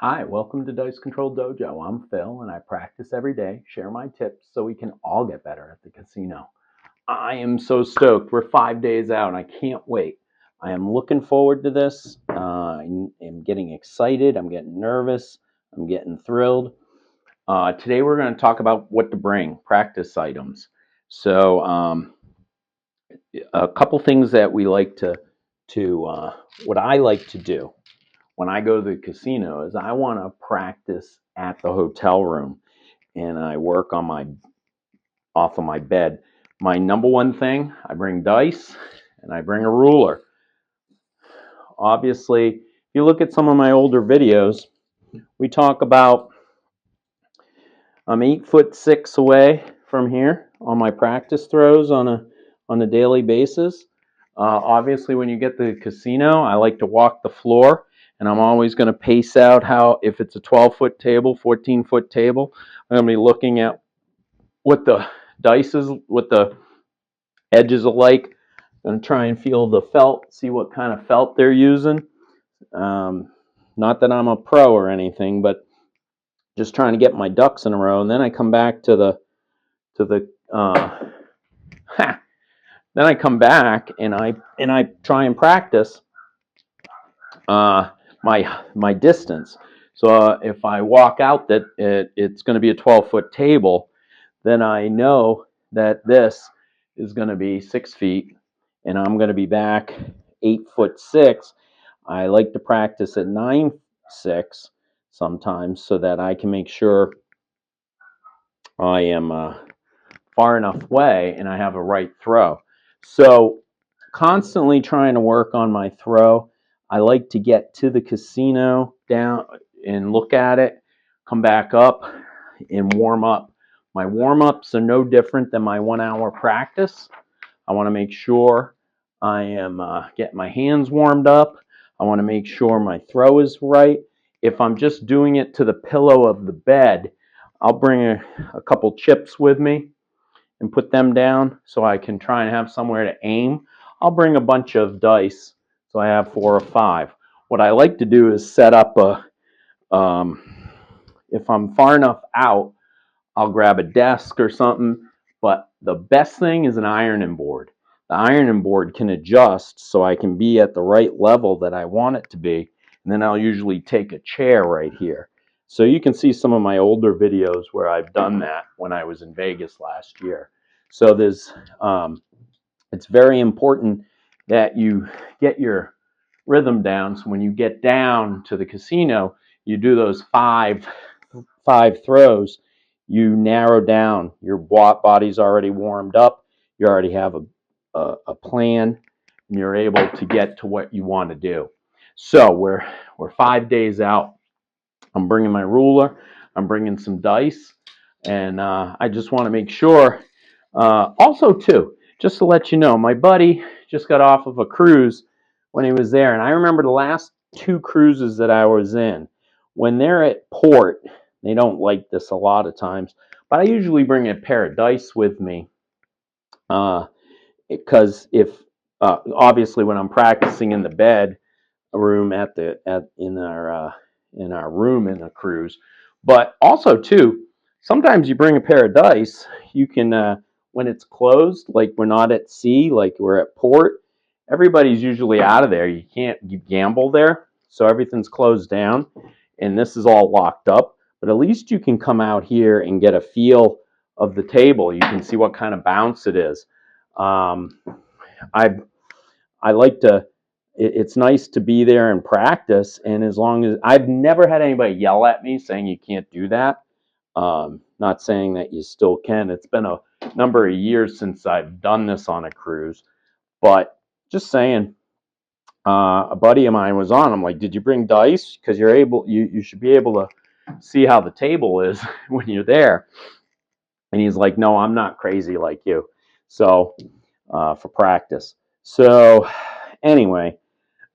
Hi, welcome to Dice Control Dojo. I'm Phil and I practice every day, share my tips so we can all get better at the casino. I am so stoked. We're 5 days out and I can't wait. I am looking forward to this. I am getting excited. I'm getting nervous. I'm getting thrilled. Today we're going to talk about what to bring, practice items. So, a couple things that we like to what I like to do when I go to the casino is I want to practice at the hotel room and I work on my off of my bed. My number one thing, I bring dice and I bring a ruler. Obviously, if you look at some of my older videos, we talk about I'm 8'6" away from here on my practice throws on a daily basis. Obviously, when you get to the casino, I like to walk the floor, and I'm always going to pace out how if it's a 12-foot table, 14-foot table, I'm going to be looking at what the dice is, what the edges are like. I'm going to try and feel the felt, see what kind of felt they're using. Not that I'm a pro or anything, but just trying to get my ducks in a row. And then I come back to the then I come back and I try and practice my distance. So if I walk out that it's going to be a 12-foot table, then I know that this is going to be 6 feet, and I'm going to be back 8'6". I like to practice at 9'6" sometimes so that I can make sure I am far enough away and I have a right throw. So constantly trying to work on my throw. I like to get to the casino down and look at it, come back up and warm up. My warm-ups are no different than my 1 hour practice. I want to make sure I am getting my hands warmed up. I want to make sure my throw is right. If I'm just doing it to the pillow of the bed, I'll bring a couple chips with me and put them down so I can try and have somewhere to aim. I'll bring a bunch of dice so I have 4 or 5. What I like to do is set up if I'm far enough out, I'll grab a desk or something. But the best thing is an ironing board. The ironing board can adjust so I can be at the right level that I want it to be. And then I'll usually take a chair right here. So you can see some of my older videos where I've done that when I was in Vegas last year. So it's very important that you get your rhythm down. So when you get down to the casino, you do those five throws. You narrow down. Your body's already warmed up. You already have a plan, and you're able to get to what you want to do. So we're 5 days out. I'm bringing my ruler. I'm bringing some dice, and I just want to make sure. Also, too, just to let you know, my buddy just got off of a cruise when he was there, and I remember the last 2 cruises that I was in. When they're at port, they don't like this a lot of times, but I usually bring a pair of dice with me because if obviously when I'm practicing in the bed room in our room in the cruise. But also too, sometimes you bring a pair of dice. You can when it's closed, like we're not at sea, like we're at port. Everybody's usually out of there. You gamble there, so everything's closed down, and this is all locked up. But at least you can come out here and get a feel of the table. You can see what kind of bounce it is. Um, I like to. It's nice to be there and practice. And as long as I've never had anybody yell at me saying you can't do that. Not saying that you still can. It's been a number of years since I've done this on a cruise, but just saying. A buddy of mine was on. I'm like, did you bring dice? Because you should be able to see how the table is when you're there. And he's like, no, I'm not crazy like you. So for practice. So anyway.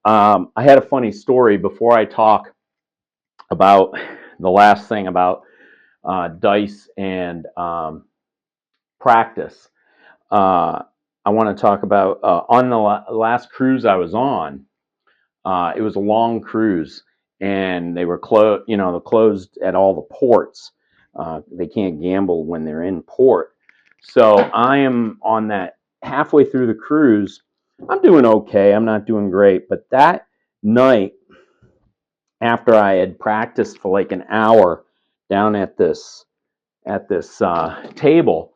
I had a funny story before I talk about the last thing about dice and practice. I want to talk about on the last cruise I was on. It was a long cruise, and they were closed at all the ports. They can't gamble when they're in port. So I am on that halfway through the cruise. I'm doing okay. I'm not doing great. But that night, after I had practiced for like an hour down at this table,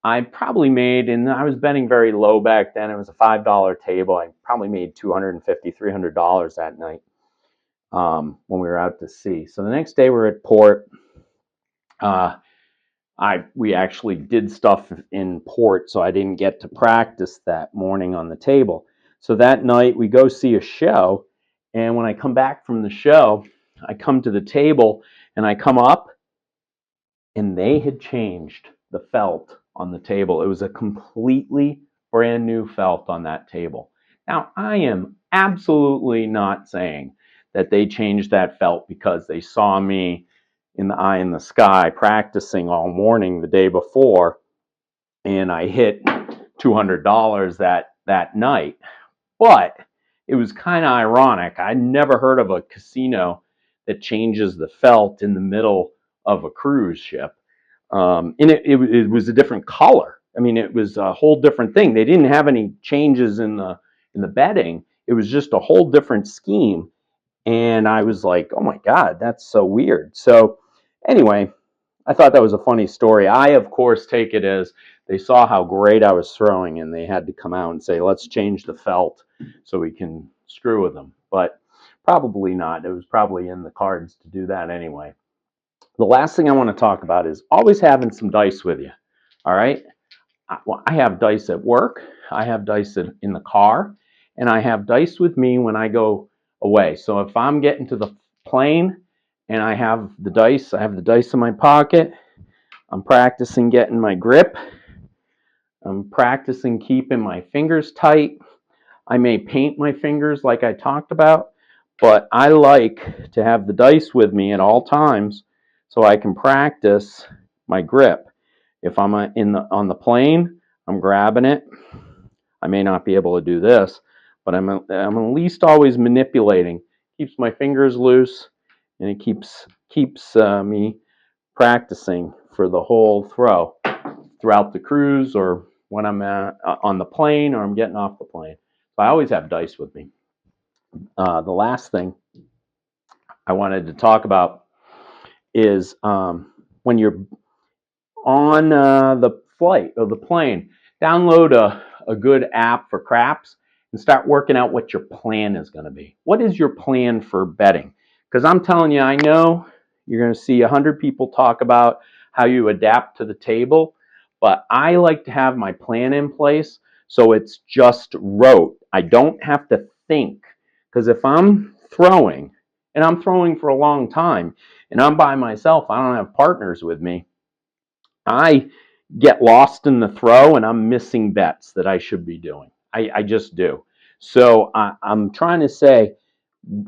I probably made, and I was betting very low back then. It was a $5 table. I probably made $250, $300 that night when we were out to sea. So the next day we're at port. We actually did stuff in port, so I didn't get to practice that morning on the table. So that night we go see a show, and when I come back from the show, I come to the table and I come up, and they had changed the felt on the table. It was a completely brand new felt on that table. Now, I am absolutely not saying that they changed that felt because they saw me in the eye in the sky practicing all morning the day before, and I hit $200 that night. But it was kind of ironic. I never heard of a casino that changes the felt in the middle of a cruise ship. And it was a different color. I mean, it was a whole different thing. They didn't have any changes in the bedding. It was just a whole different scheme. And I was like, oh my God, that's so weird. So anyway, I thought that was a funny story. I, of course, take it as they saw how great I was throwing, and they had to come out and say, let's change the felt so we can screw with them. But probably not. It was probably in the cards to do that anyway. The last thing I want to talk about is always having some dice with you. All right. I have dice at work. I have dice in the car, and I have dice with me when I go away. So if I'm getting to the plane and I have the dice in my pocket. I'm practicing getting my grip. I'm practicing keeping my fingers tight. I may paint my fingers like I talked about, but I like to have the dice with me at all times so I can practice my grip. If I'm on the plane, I'm grabbing it. I may not be able to do this, but I'm at least always manipulating. Keeps my fingers loose, and it keeps me practicing for the whole throw throughout the cruise, or when I'm on the plane, or I'm getting off the plane. So I always have dice with me. The last thing I wanted to talk about is when you're on the flight or the plane, download a good app for craps and start working out what your plan is going to be. What is your plan for betting? Because I'm telling you, I know you're going to see 100 people talk about how you adapt to the table, but I like to have my plan in place so it's just rote. I don't have to think, because if I'm throwing, and I'm throwing for a long time, and I'm by myself, I don't have partners with me, I get lost in the throw and I'm missing bets that I should be doing. I just do. So I'm trying to say,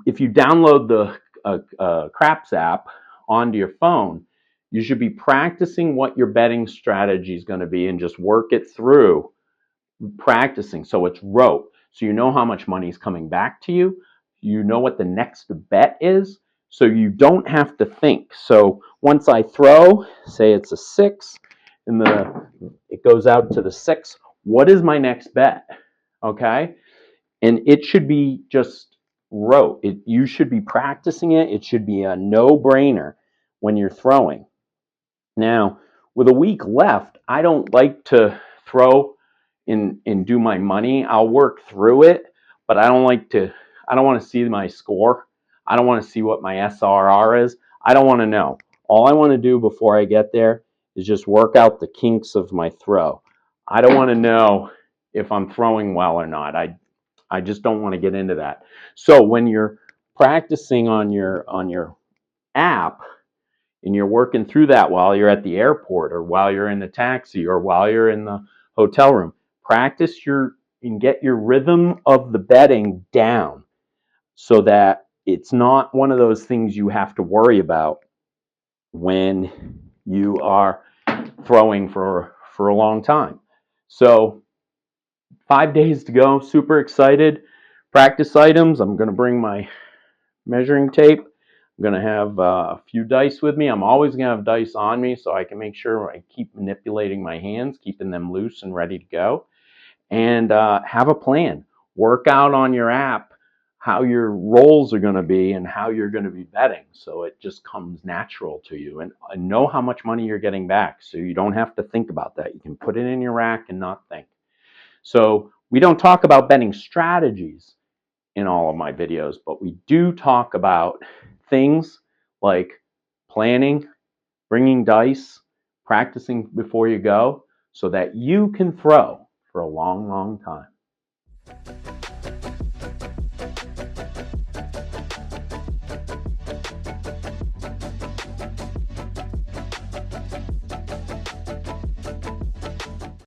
if you download the Craps app onto your phone, you should be practicing what your betting strategy is going to be and just work it through practicing so it's rote. So you know how much money is coming back to you. You know what the next bet is. So you don't have to think. So once I throw, say it's a 6, and it goes out to the 6, what is my next bet? Okay? And it should be just rote. You should be practicing it. It should be a no-brainer when you're throwing. Now, with a week left, I don't like to throw and do my money. I'll work through it, but I don't want to see my score. I don't want to see what my SRR is. I don't want to know. All I want to do before I get there is just work out the kinks of my throw. I don't want to know if I'm throwing well or not. I just don't want to get into that. So when you're practicing on your app, and you're working through that while you're at the airport, or while you're in the taxi, or while you're in the hotel room, practice and get your rhythm of the betting down so that it's not one of those things you have to worry about when you are throwing for a long time. So 5 days to go, super excited. Practice items, I'm going to bring my measuring tape. I'm going to have a few dice with me. I'm always going to have dice on me so I can make sure I keep manipulating my hands, keeping them loose and ready to go. And have a plan. Work out on your app how your rolls are going to be and how you're going to be betting, so it just comes natural to you. And know how much money you're getting back, so you don't have to think about that. You can put it in your rack and not think. So we don't talk about betting strategies in all of my videos, but we do talk about things like planning, bringing dice, practicing before you go, so that you can throw for a long, long time.